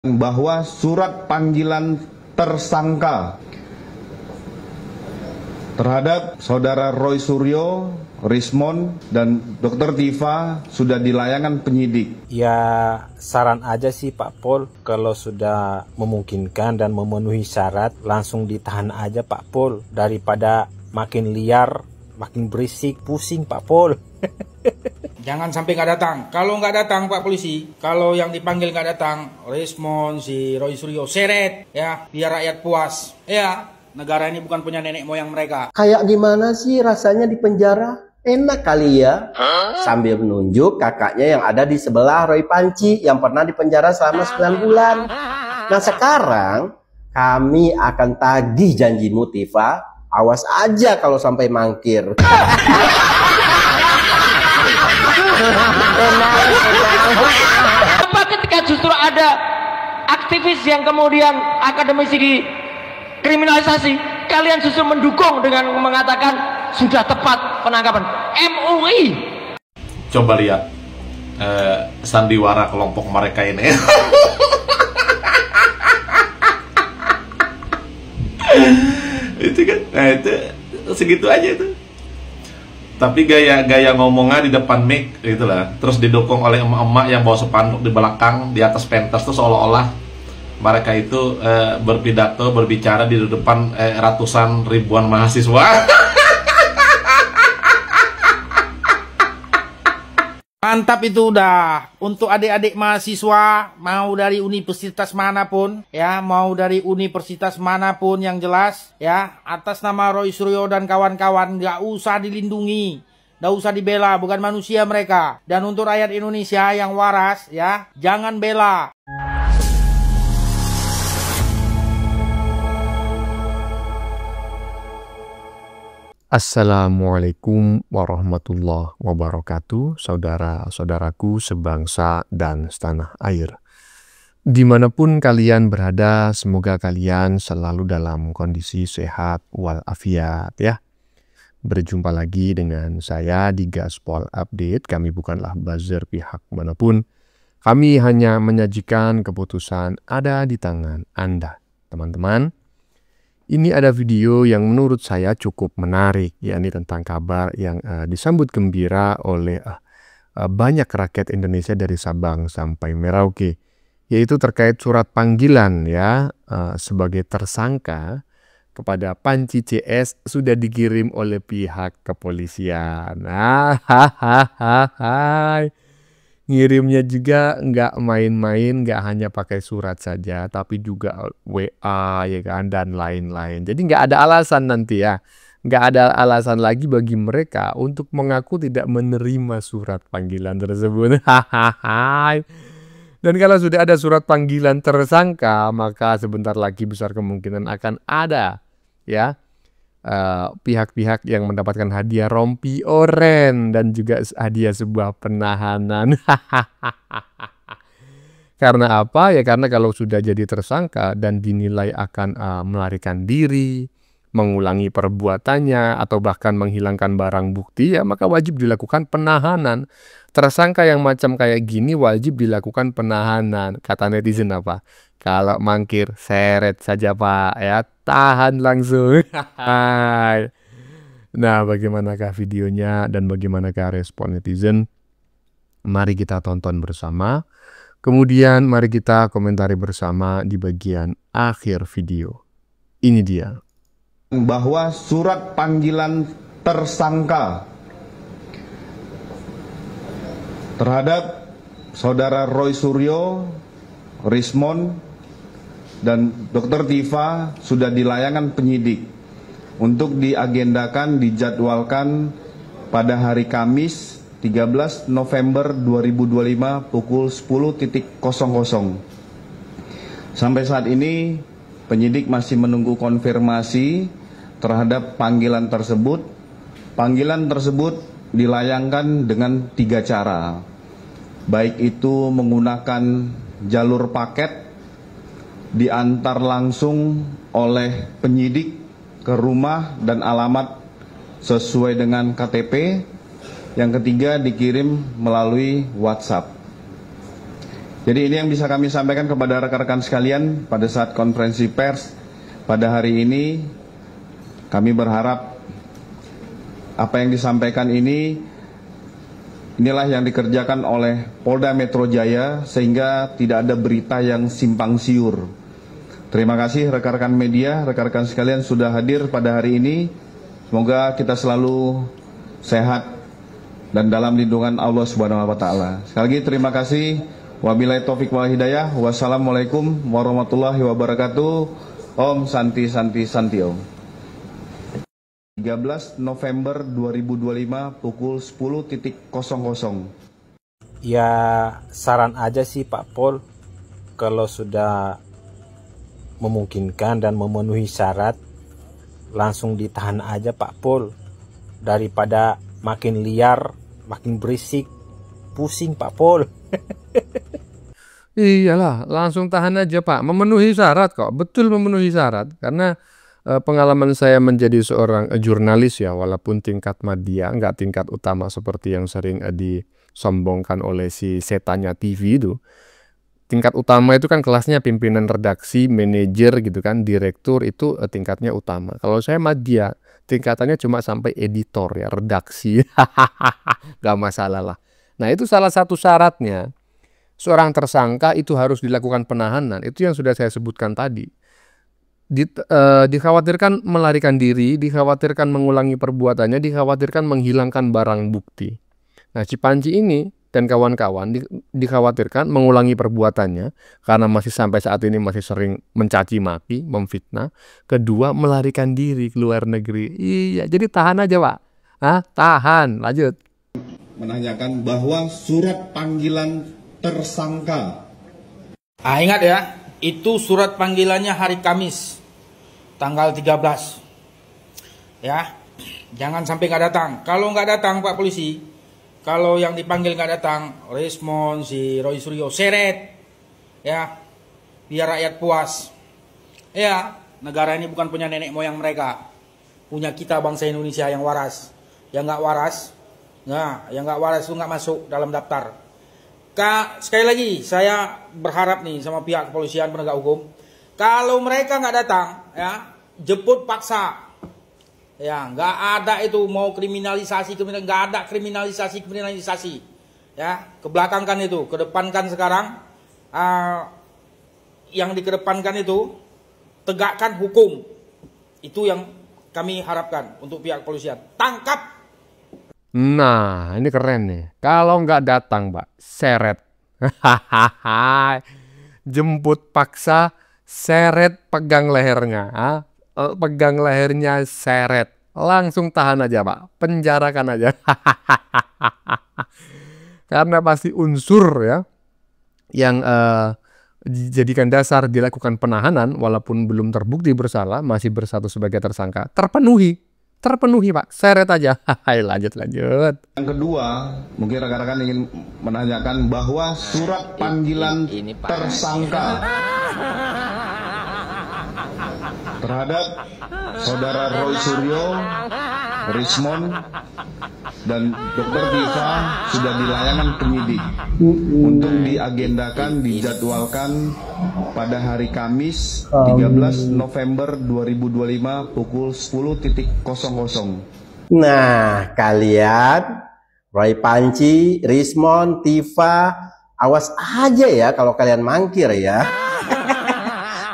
bahwa surat panggilan tersangka terhadap Saudara Roy Suryo, Rismond, dan Dr. Tifa sudah dilayangkan penyidik. Ya saran aja sih Pak Pol, kalau sudah memungkinkan dan memenuhi syarat langsung ditahan aja Pak Pol, daripada makin liar, makin berisik, pusing Pak Pol. Jangan sampai nggak datang. Kalau nggak datang Pak Polisi, kalau yang dipanggil nggak datang, Rismond, si Roy Suryo, seret ya, biar rakyat puas. Ya, negara ini bukan punya nenek moyang mereka. Kayak gimana sih rasanya di penjara? Enak kali ya. Sambil menunjuk kakaknya yang ada di sebelah Roy Panci yang pernah di penjara selama 9 bulan. Nah sekarang kami akan tagih janjimu Tifa. Awas aja kalau sampai mangkir. Apa ketika justru ada aktivis yang kemudian akademisi dikriminalisasi, kalian justru mendukung dengan mengatakan sudah tepat penangkapan MUI. Coba lihat sandiwara kelompok mereka ini. Itu kan, nah itu segitu aja itu. Tapi gaya ngomongnya di depan mic itulah, terus didukung oleh emak-emak yang bawa spanduk di belakang, di atas pentas tuh seolah-olah mereka itu berpidato, berbicara di depan ratusan ribuan mahasiswa. Mantap itu udah. Untuk adik-adik mahasiswa, mau dari universitas manapun, ya, mau dari universitas manapun yang jelas, ya, atas nama Roy Suryo dan kawan-kawan, nggak usah dilindungi, nggak usah dibela, bukan manusia mereka. Dan untuk rakyat Indonesia yang waras, ya, jangan bela. Assalamualaikum warahmatullahi wabarakatuh, saudara-saudaraku sebangsa dan setanah air. Dimanapun kalian berada, semoga kalian selalu dalam kondisi sehat walafiat ya. Berjumpa lagi dengan saya di Gaspol Update. Kami bukanlah buzzer pihak manapun. Kami hanya menyajikan keputusan ada di tangan Anda, teman-teman. Ini ada video yang menurut saya cukup menarik, yakni tentang kabar yang disambut gembira oleh banyak rakyat Indonesia dari Sabang sampai Merauke, yaitu terkait surat panggilan ya sebagai tersangka kepada Panci CS sudah dikirim oleh pihak kepolisian. Ngirimnya juga nggak main-main, nggak hanya pakai surat saja, tapi juga WA ya kan, dan lain-lain. Jadi nggak ada alasan nanti ya, nggak ada alasan lagi bagi mereka untuk mengaku tidak menerima surat panggilan tersebut. Dan kalau sudah ada surat panggilan tersangka, maka sebentar lagi besar kemungkinan akan ada ya pihak-pihak yang mendapatkan hadiah rompi oren dan juga hadiah sebuah penahanan. Karena apa? Ya karena kalau sudah jadi tersangka dan dinilai akan melarikan diri, mengulangi perbuatannya, atau bahkan menghilangkan barang bukti, ya maka wajib dilakukan penahanan. Tersangka yang macam kayak gini wajib dilakukan penahanan. Kata netizen apa? Kalau mangkir, seret saja Pak, ya tahan langsung. Nah, bagaimanakah videonya dan bagaimanakah respon netizen? Mari kita tonton bersama. Kemudian mari kita komentari bersama di bagian akhir video. Ini dia. Bahwa surat panggilan tersangka terhadap Saudara Roy Suryo, Rismond, dan Dr. Tifa sudah dilayangkan penyidik untuk diagendakan, dijadwalkan pada hari Kamis 13 November 2025 pukul 10.00. Sampai saat ini penyidik masih menunggu konfirmasi terhadap panggilan tersebut. Panggilan tersebut dilayangkan dengan 3 cara, baik itu menggunakan jalur paket, diantar langsung oleh penyidik ke rumah dan alamat sesuai dengan KTP. Yang ketiga dikirim melalui WhatsApp. Jadi ini yang bisa kami sampaikan kepada rekan-rekan sekalian pada saat konferensi pers pada hari ini. Kami berharap apa yang disampaikan inilah yang dikerjakan oleh Polda Metro Jaya sehingga tidak ada berita yang simpang siur. Terima kasih rekan-rekan media, rekan-rekan sekalian sudah hadir pada hari ini. Semoga kita selalu sehat dan dalam lindungan Allah Subhanahu wa taala. Sekali lagi terima kasih. Wabillahi taufik wal hidayah. Wassalamualaikum warahmatullahi wabarakatuh. Om Santi Santi Santi Om. 13 November 2025 pukul 10.00. Ya saran aja sih Pak Pol, kalau sudah memungkinkan dan memenuhi syarat langsung ditahan aja Pak Pol, daripada makin liar, makin berisik, pusing Pak Pol. Iyalah, langsung tahan aja Pak. Memenuhi syarat kok, betul memenuhi syarat. Karena pengalaman saya menjadi seorang jurnalis ya, walaupun tingkat media, nggak tingkat utama seperti yang sering disombongkan oleh si setannya TV itu. Tingkat utama itu kan kelasnya pimpinan redaksi, manajer gitu kan, direktur itu tingkatnya utama. Kalau saya media, tingkatannya cuma sampai editor ya, redaksi. Gak masalah lah. Nah itu salah satu syaratnya. Seorang tersangka itu harus dilakukan penahanan. Itu yang sudah saya sebutkan tadi. Dikhawatirkan melarikan diri, dikhawatirkan mengulangi perbuatannya, dikhawatirkan menghilangkan barang bukti. Nah si Panji ini dan kawan-kawan dikhawatirkan mengulangi perbuatannya karena masih sampai saat ini masih sering mencaci maki, memfitnah. Kedua, melarikan diri ke luar negeri. Iya, jadi tahan aja Pak. Tahan, lanjut. Menanyakan bahwa surat panggilan tersangka. Ingat ya, itu surat panggilannya hari Kamis, tanggal 13. Ya, jangan sampai nggak datang. Kalau nggak datang Pak Polisi, kalau yang dipanggil nggak datang, respon si Roy Suryo, seret. Ya, biar rakyat puas. Ya, negara ini bukan punya nenek moyang mereka. Punya kita bangsa Indonesia yang waras. Yang nggak waras, yang nggak waras itu nggak masuk dalam daftar. Sekali lagi saya berharap nih sama pihak kepolisian penegak hukum, kalau mereka nggak datang, ya jemput paksa, ya nggak ada itu mau kriminalisasi, nggak ada kriminalisasi, ya kebelakangkan itu, kedepankan sekarang, yang dikedepankan itu tegakkan hukum, itu yang kami harapkan untuk pihak kepolisian, tangkap. Nah, ini keren nih. Kalau nggak datang, Pak, seret. Jemput paksa, seret, pegang lehernya. Pegang lehernya, seret. Langsung tahan aja, Pak. Penjarakan aja. Karena pasti unsur ya yang dijadikan dasar dilakukan penahanan walaupun belum terbukti bersalah, masih bersatu sebagai tersangka, terpenuhi Pak, seret aja. Lanjut. Yang kedua, mungkin rekan-rekan ingin menanyakan bahwa surat panggilan tersangka terhadap saudara Roy Suryo, Rismon, dan Dr. Diva sudah dilayangkan penyidik untuk diagendakan, dijadwalkan pada hari Kamis 13 November 2025 pukul 10.00. Nah, kalian Roy Panci, Rismon, Tifa, awas aja ya kalau kalian mangkir ya.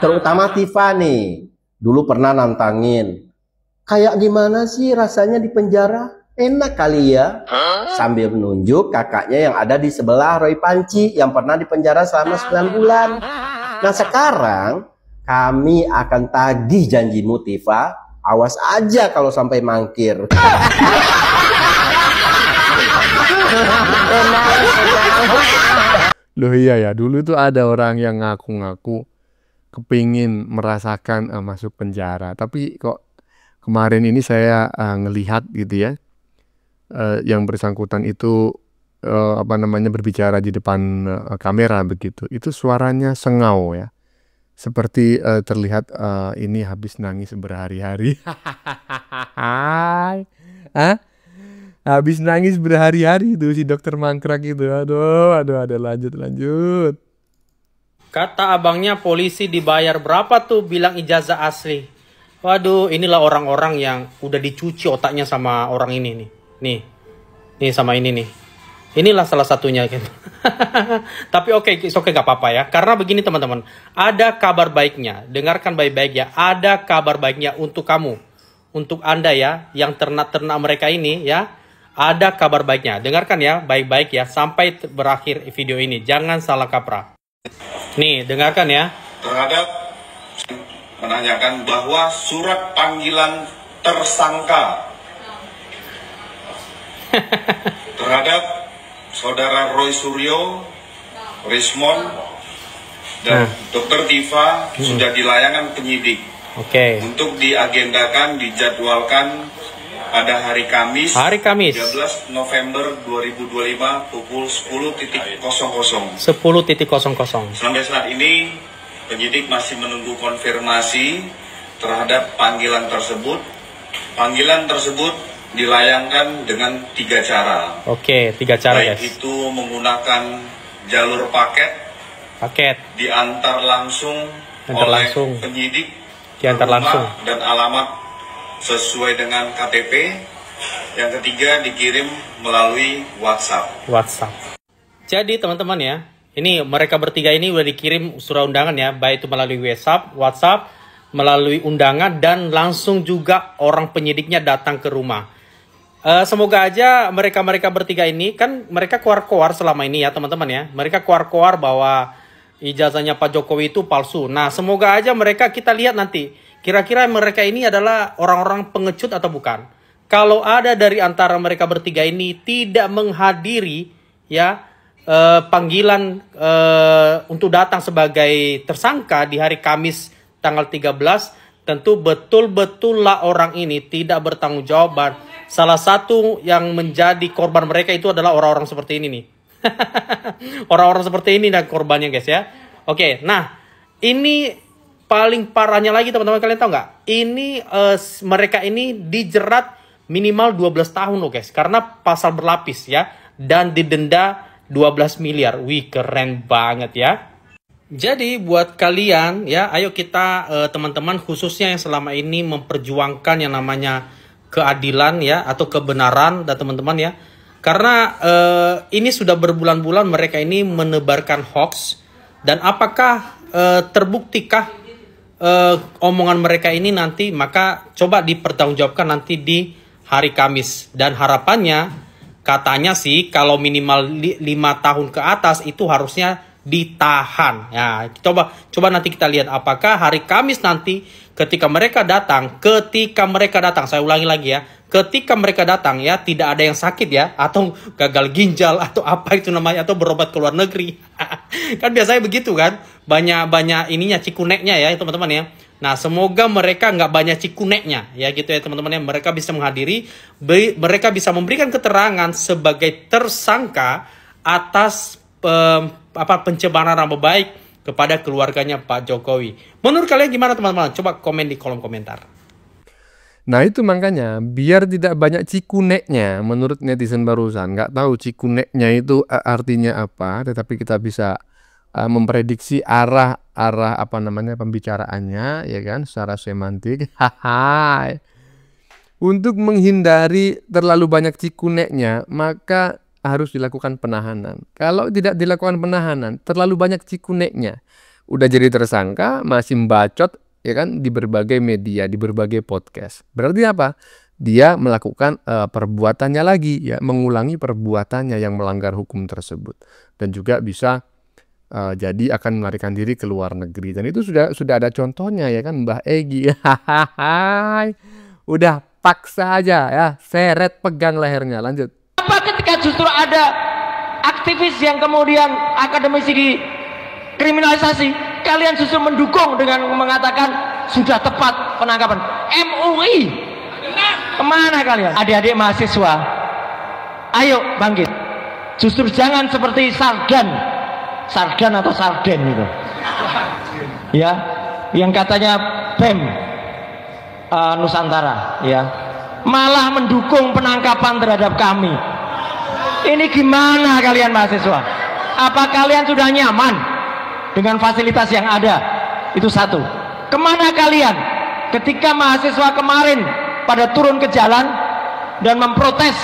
Terutama Tifa nih, dulu pernah nantangin. Kayak gimana sih rasanya di penjara? Enak kali ya. Sambil menunjuk kakaknya yang ada di sebelah Roy Panci yang pernah di penjara selama 9 bulan. Nah sekarang kami akan tagih janjimu Tifa. Awas aja kalau sampai mangkir. Loh iya ya, dulu itu ada orang yang ngaku-ngaku kepingin merasakan masuk penjara. Tapi kok kemarin ini saya ngelihat gitu ya, yang bersangkutan itu berbicara di depan kamera begitu. Itu suaranya sengau ya, seperti terlihat ini habis nangis berhari-hari. Habis nangis berhari-hari itu si dokter mangkrak itu. Aduh, ada lanjut. Kata abangnya polisi dibayar berapa tuh, bilang ijazah asli. Waduh, inilah orang-orang yang udah dicuci otaknya sama orang ini nih. Nih sama ini nih. Inilah salah satunya gitu. Tapi oke, gak apa-apa ya. Karena begini teman-teman, ada kabar baiknya. Dengarkan baik-baik ya. Ada kabar baiknya untuk kamu. Untuk Anda ya, yang ternak-ternak mereka ini ya. Ada kabar baiknya. Dengarkan ya, baik-baik ya. Sampai berakhir video ini. Jangan salah kaprah. Nih, dengarkan ya. Terhadap menanyakan bahwa surat panggilan tersangka terhadap Saudara Roy Suryo, Rismon, dan Dr. Tifa sudah dilayangkan penyidik. Untuk diagendakan, dijadwalkan pada hari Kamis. 13 November 2025 pukul 10.00. 10.00. Sampai saat ini penyidik masih menunggu konfirmasi terhadap panggilan tersebut. Panggilan tersebut dilayangkan dengan 3 cara. 3 cara baik guys. Itu menggunakan jalur paket. Diantar langsung oleh penyidik. Diantar langsung. Dan alamat sesuai dengan KTP. Yang ketiga dikirim melalui WhatsApp. Jadi teman-teman ya, ini mereka bertiga ini udah dikirim surat undangan ya, baik itu melalui WhatsApp, melalui undangan, dan langsung juga orang penyidiknya datang ke rumah. Semoga aja mereka bertiga ini, kan mereka keluar selama ini ya teman-teman ya. Mereka keluar bahwa ijazahnya Pak Jokowi itu palsu. Nah, semoga aja mereka, kita lihat nanti. Kira-kira mereka ini adalah orang-orang pengecut atau bukan. Kalau ada dari antara mereka bertiga ini tidak menghadiri ya panggilan untuk datang sebagai tersangka di hari Kamis tanggal 13, tentu betul-betul lah orang ini tidak bertanggung jawab. Salah satu yang menjadi korban mereka itu adalah orang-orang seperti ini nih. Orang-orang seperti ini dan korbannya guys ya. Oke, nah ini paling parahnya lagi teman-teman, kalian tahu nggak? Ini mereka ini dijerat minimal 12 tahun loh guys. Karena pasal berlapis ya. Dan didenda 12 miliar. Wih, keren banget ya. Jadi buat kalian ya, ayo kita teman-teman khususnya yang selama ini memperjuangkan yang namanya keadilan ya atau kebenaran dan teman-teman ya. Karena ini sudah berbulan-bulan mereka ini menebarkan hoax, dan apakah terbuktikah omongan mereka ini nanti, maka coba dipertanggungjawabkan nanti di hari Kamis. Dan harapannya katanya sih kalau minimal 5 tahun ke atas itu harusnya ditahan. Ya, coba nanti kita lihat apakah hari Kamis nanti ketika mereka datang, saya ulangi lagi ya, ketika mereka datang ya tidak ada yang sakit ya, atau gagal ginjal atau apa itu namanya, atau berobat ke luar negeri. Kan biasanya begitu kan, banyak ininya cikuneknya ya teman-teman ya. Nah, semoga mereka nggak banyak cikuneknya ya gitu ya teman-teman ya. Mereka bisa menghadiri, mereka bisa memberikan keterangan sebagai tersangka atas pencemaran nama baik kepada keluarganya Pak Jokowi. Menurut kalian gimana teman-teman? Coba komen di kolom komentar. Nah itu makanya biar tidak banyak cikuneknya menurut netizen barusan. Nggak tahu cikuneknya itu artinya apa, tetapi kita bisa memprediksi arah apa namanya pembicaraannya ya kan secara semantik. Untuk menghindari terlalu banyak cikuneknya maka harus dilakukan penahanan. Kalau tidak dilakukan penahanan, terlalu banyak cikuneknya. Udah jadi tersangka, masih bacot ya kan di berbagai media, di berbagai podcast. Berarti apa? Dia melakukan perbuatannya lagi ya, mengulangi perbuatannya yang melanggar hukum tersebut. Dan juga bisa jadi akan melarikan diri ke luar negeri. Dan itu sudah ada contohnya ya kan, Mbah Egy. Udah paksa aja ya, seret pegang lehernya. Lanjut. Apa ketika justru ada aktivis yang kemudian akademisi dikriminalisasi, kalian justru mendukung dengan mengatakan sudah tepat penangkapan. MUI kemana kalian? Adik-adik mahasiswa, ayo bangkit. Justru jangan seperti Sardan atau Sarden gitu ya, yang katanya BEM Nusantara ya, malah mendukung penangkapan terhadap kami. Ini gimana kalian mahasiswa? Apa kalian sudah nyaman? dengan fasilitas yang ada. Itu satu. Kemana kalian ketika mahasiswa kemarin pada turun ke jalan dan memprotes,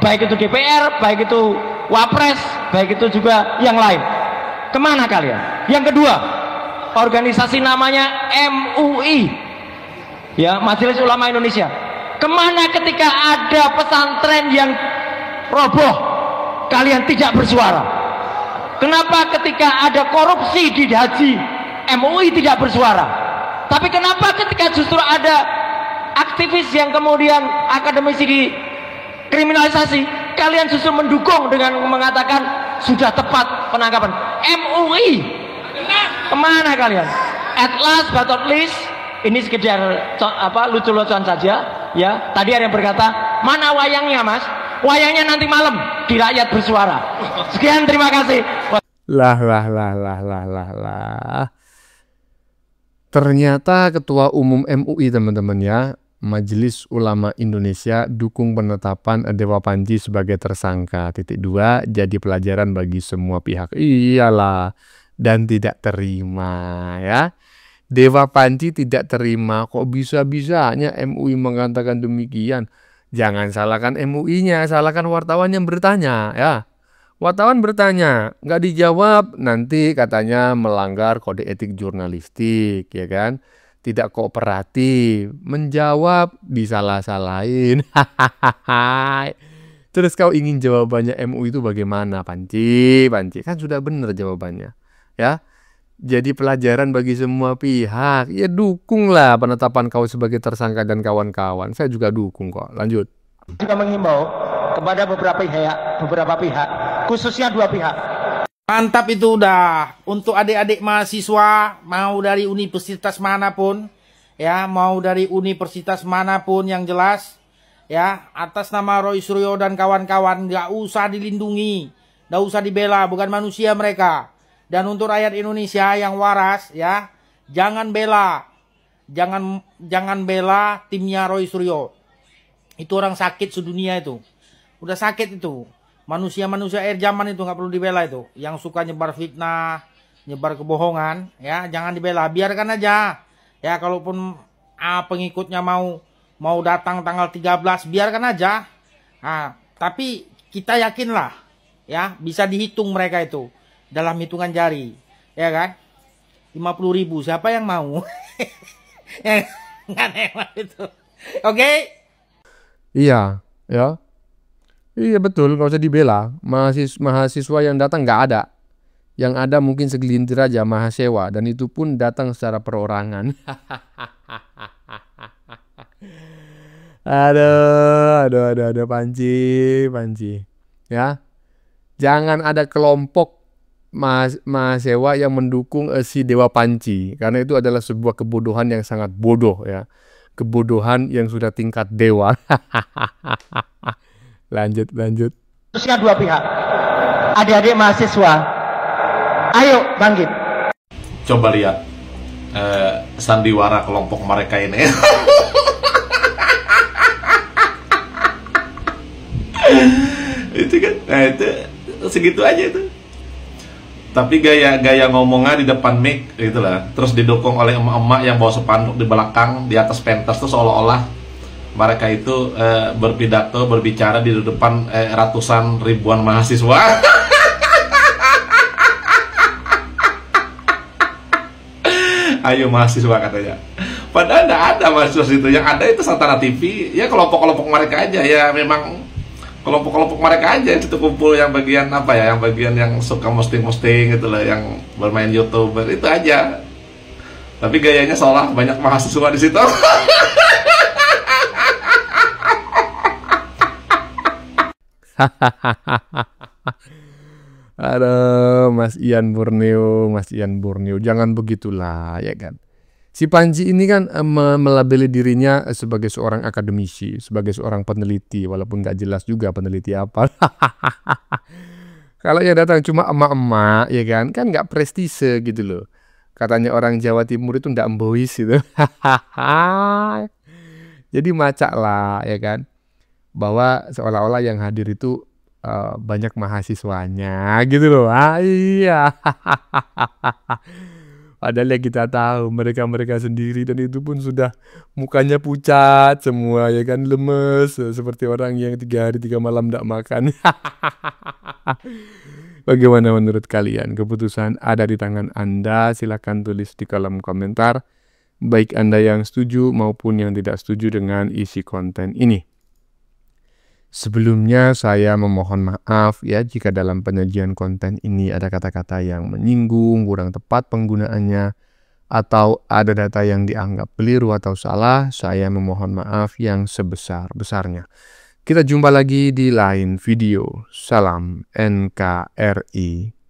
baik itu DPR, baik itu Wapres, baik itu juga yang lain? Kemana kalian? Yang kedua, organisasi namanya MUI, ya, Majelis Ulama Indonesia. Kemana ketika ada pesantren yang roboh, kalian tidak bersuara? Kenapa ketika ada korupsi di haji, MUI tidak bersuara? Tapi kenapa ketika justru ada aktivis yang kemudian akademisi dikriminalisasi, kalian justru mendukung dengan mengatakan sudah tepat penangkapan? MUI, kemana kalian? At last but not least, ini sekedar lucu-lucuan saja. Ya, tadi ada yang berkata, mana wayangnya mas? Wayangnya nanti malam di rakyat bersuara. Sekian, terima kasih. Lah. Ternyata Ketua Umum MUI, teman-teman ya, Majelis Ulama Indonesia, dukung penetapan Dewa Panji sebagai tersangka. .2 jadi pelajaran bagi semua pihak. Iyalah, dan tidak terima ya. Dewa Panji tidak terima, kok bisa-bisanya MUI mengatakan demikian. Jangan salahkan MUI-nya, salahkan wartawan yang bertanya ya. Wartawan bertanya, nggak dijawab, nanti katanya melanggar kode etik jurnalistik, ya kan? Tidak kooperatif, menjawab disalah-salahin. Terus kau ingin jawabannya MUI itu bagaimana, Panji? Kan sudah benar jawabannya, ya. Jadi pelajaran bagi semua pihak. Ya dukunglah penetapan kau sebagai tersangka dan kawan-kawan. Saya juga dukung kok. Lanjut. Juga menghimbau kepada beberapa pihak, khususnya dua pihak. Mantap itu udah. Untuk adik-adik mahasiswa, mau dari universitas manapun, ya, mau dari universitas manapun yang jelas, ya, atas nama Roy Suryo dan kawan-kawan, nggak usah dilindungi, nggak usah dibela, bukan manusia mereka. Dan untuk rakyat Indonesia yang waras, ya, jangan bela timnya Roy Suryo. Itu orang sakit sedunia itu, udah sakit itu. Manusia-manusia air zaman itu nggak perlu dibela itu. Yang suka nyebar fitnah, nyebar kebohongan, ya jangan dibela, biarkan aja. Ya kalaupun pengikutnya mau datang tanggal 13, biarkan aja. Nah, tapi kita yakinlah, ya bisa dihitung mereka itu dalam hitungan jari, ya kan? 50.000, siapa yang mau? Nggak nembak itu. Oke? Iya, ya. Iya betul, nggak usah dibela. Mahasiswa yang datang nggak ada. Yang ada mungkin segelintir aja mahasiswa, dan itu pun datang secara perorangan. Aduh, Panji. Ya. Jangan ada kelompok mahasiswa yang mendukung si Dewa Panji, karena itu adalah sebuah kebodohan yang sangat bodoh ya. Kebodohan yang sudah tingkat dewa. Lanjut. Khususnya dua pihak, adik-adik mahasiswa, ayo bangkit. Coba lihat sandiwara kelompok mereka ini. Itu kan, nah itu segitu aja itu. Tapi gaya ngomongnya di depan mic itulah, terus didukung oleh emak-emak yang bawa spanduk di belakang, di atas pentas tuh seolah-olah mereka itu berpidato, berbicara di depan ratusan ribuan mahasiswa. Ayo mahasiswa katanya. Padahal tidak ada mahasiswa itu, yang ada itu Santana TV, ya kelompok-kelompok mereka aja, ya memang kelompok-kelompok mereka aja itu kumpul, yang bagian apa ya, yang bagian yang suka posting-posting gitu lah, yang bermain YouTuber itu aja. Tapi gayanya seolah banyak mahasiswa di situ. Aduh, Mas Ian Borneo, jangan begitulah, ya kan. Si Panji ini kan melabeli dirinya sebagai seorang akademisi, sebagai seorang peneliti, walaupun nggak jelas juga peneliti apa. Kalau yang datang cuma emak-emak, ya kan nggak prestise gitu loh. Katanya orang Jawa Timur itu nggak embois gitu. Jadi macak lah, ya kan, bahwa seolah-olah yang hadir itu banyak mahasiswanya gitu loh. Iya. Padahal ya kita tahu mereka-mereka sendiri dan itu pun sudah mukanya pucat semua ya kan, lemes seperti orang yang 3 hari 3 malam tidak makan. Bagaimana menurut kalian? Keputusan ada di tangan Anda. Silakan tulis di kolom komentar, baik Anda yang setuju maupun yang tidak setuju dengan isi konten ini. Sebelumnya saya memohon maaf ya jika dalam penyajian konten ini ada kata-kata yang menyinggung, kurang tepat penggunaannya, atau ada data yang dianggap keliru atau salah. Saya memohon maaf yang sebesar-besarnya. Kita jumpa lagi di lain video. Salam NKRI.